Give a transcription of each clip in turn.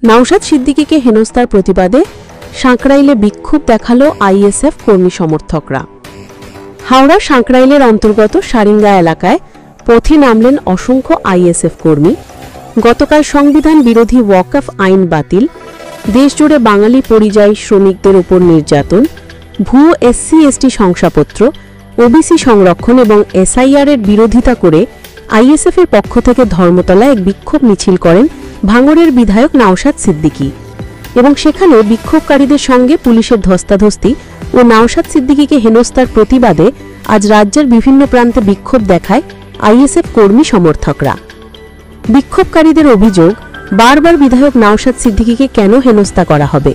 নওশাদ সিদ্দিকীকে হেনস্থার প্রতিবাদে সাঁকরাইলে বিক্ষোভ দেখালো আইএসএফ কর্মী সমর্থকরা। হাওড়ার সাঁকরাইলের অন্তর্গত সারিঙ্গা এলাকায় পথে নামলেন অসংখ্য আইএসএফ কর্মী। গতকাল সংবিধান বিরোধী ওয়াকফ আইন বাতিল, দেশজুড়ে বাঙালি পরিযায়ী শ্রমিকদের উপর নির্যাতন, ভুয়ো এসসি/এসটি শংসাপত্র, ওবিসি সংরক্ষণ এবং এসআইআর এর বিরোধিতা করে আইএসএফ এর পক্ষ থেকে ধর্মতলায় এক বিক্ষোভ মিছিল করেন ভাঙড়ের বিধায়ক নওশাদ সিদ্দিকী এবং সেখানে বিক্ষোভকারীদের সঙ্গে পুলিশের ধস্তাধস্তি ও নওশাদ সিদ্দিকীকে হেনস্থার প্রতিবাদে আজ রাজ্যের বিভিন্ন প্রান্তে বিক্ষোভ দেখায় আইএসএফ কর্মী সমর্থকরা। বিক্ষোভকারীদের অভিযোগ, বারবার বিধায়ক নওশাদ সিদ্দিকীকে কেন হেনস্থা করা হবে।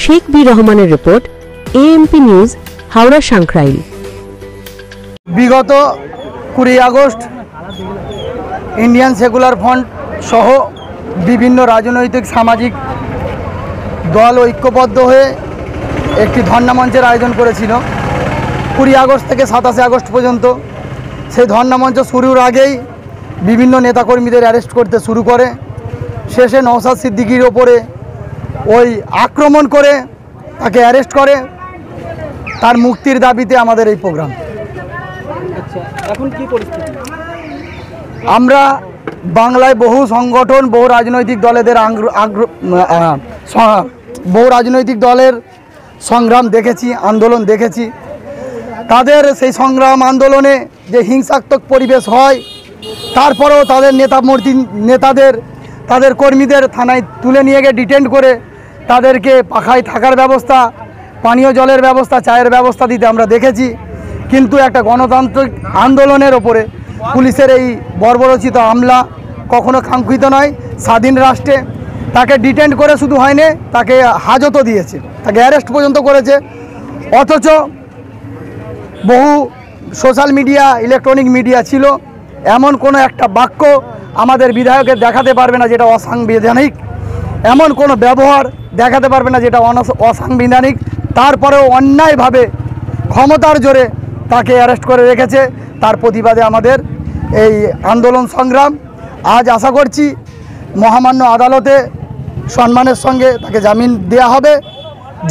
শেখ বি রহমানের report, AMP news, Howrah Sankrail. বিগত 20 আগস্ট ইন্ডিয়ান সেকুলার ফ্রন্ট সহ বিভিন্ন রাজনৈতিক সামাজিক দল ঐক্যবদ্ধ হয়ে একটি ধর্ণা মঞ্চের আয়োজন করেছিল 20 আগস্ট থেকে 27 আগস্ট পর্যন্ত। সেই ধর্ণা মঞ্চ শুরুর আগেই বিভিন্ন নেতাকর্মীদের অ্যারেস্ট করতে শুরু করে, শেষে নওশাদ সিদ্দিকীর ওপরে ওই আক্রমণ করে তাকে অ্যারেস্ট করে। তার মুক্তির দাবিতে আমাদের এই প্রোগ্রাম। এখন কি পরিস্থিতি? আমরা বাংলায় বহু সংগঠন, বহু রাজনৈতিক দলের সংগ্রাম দেখেছি, আন্দোলন দেখেছি। তাদের সেই সংগ্রাম আন্দোলনে যে হিংসাত্মক পরিবেশ হয়, তারপরেও তাদের তাদের কর্মীদের থানায় তুলে নিয়ে গিয়ে ডিটেইন করে তাদেরকে পাখায় থাকার ব্যবস্থা, পানীয় জলের ব্যবস্থা, চায়ের ব্যবস্থা দিতে আমরা দেখেছি। কিন্তু একটা গণতান্ত্রিক আন্দোলনের ওপরে পুলিশের এই বর্বরোচিত হামলা কখনো কাঙ্ক্ষিত নয়। স্বাধীন রাষ্ট্রে তাকে ডিটেইন করে শুধু হয়নি, তাকে হাজতও দিয়েছে, তাকে অ্যারেস্ট পর্যন্ত করেছে। অথচ বহু সোশ্যাল মিডিয়া, ইলেকট্রনিক মিডিয়া ছিল, এমন কোনো একটা বাক্য আমাদের বিধায়কের দেখাতে পারবে না যেটা অসাংবিধানিক, এমন কোনো ব্যবহার দেখাতে পারবে না যেটা অসাংবিধানিক। তারপরেও অন্যায়ভাবে ক্ষমতার জোরে তাকে অ্যারেস্ট করে রেখেছে। তার প্রতিবাদে আমাদের এই আন্দোলন সংগ্রাম। আজ আশা করছি মহামান্য আদালতে সম্মানের সঙ্গে তাকে জামিন দেয়া হবে।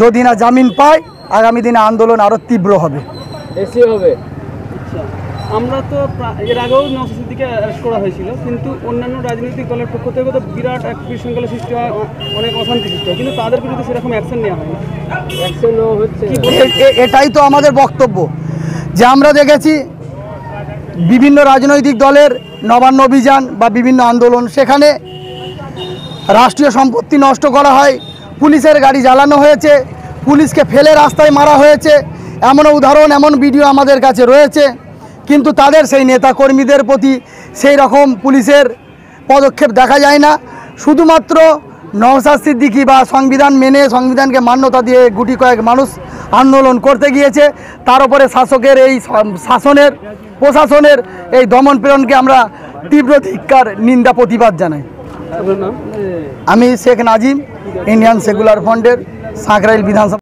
যদি না জামিন পায়, আগামী দিনে আন্দোলন আরও তীব্র হবে। আমরা তো এর আগেও নওশাদ সিদ্দিকীকে অ্যারেস্ট করা হয়েছিল, কিন্তু অন্যান্য রাজনৈতিক দলের পক্ষ থেকে তো বিরাট এক বিশৃঙ্খলা সৃষ্টি হয়, অনেক অশান্তি সৃষ্টি হয়, কিন্তু তাদের বিরুদ্ধে সেরকম অ্যাকশন নেওয়া হয়নি। অ্যাকশন হচ্ছে, এটাই তো আমাদের বক্তব্য যে আমরা দেখেছি বিভিন্ন রাজনৈতিক দলের নবান্ন অভিযান বা বিভিন্ন আন্দোলন, সেখানে রাষ্ট্রীয় সম্পত্তি নষ্ট করা হয়, পুলিশের গাড়ি জ্বালানো হয়েছে, পুলিশকে ফেলে রাস্তায় মারা হয়েছে। এমনও উদাহরণ, এমন ভিডিও আমাদের কাছে রয়েছে। কিন্তু তাদের সেই নেতাকর্মীদের প্রতি সেই রকম পুলিশের পদক্ষেপ দেখা যায় না। শুধুমাত্র নওশাদ সিদ্দিকী বা সংবিধান মেনে, সংবিধানকে মান্যতা দিয়ে গুটি কয়েক মানুষ আন্দোলন করতে গিয়েছে, তার উপরে শাসকের এই প্রশাসনের এই দমন প্রেরণকে আমরা তীব্র ধিক্কার, নিন্দা, প্রতিবাদ জানাই। আমি শেখ নাজিম, ইন্ডিয়ান সেকুলার ফ্রন্টের সাঁকরাইল বিধানসভা।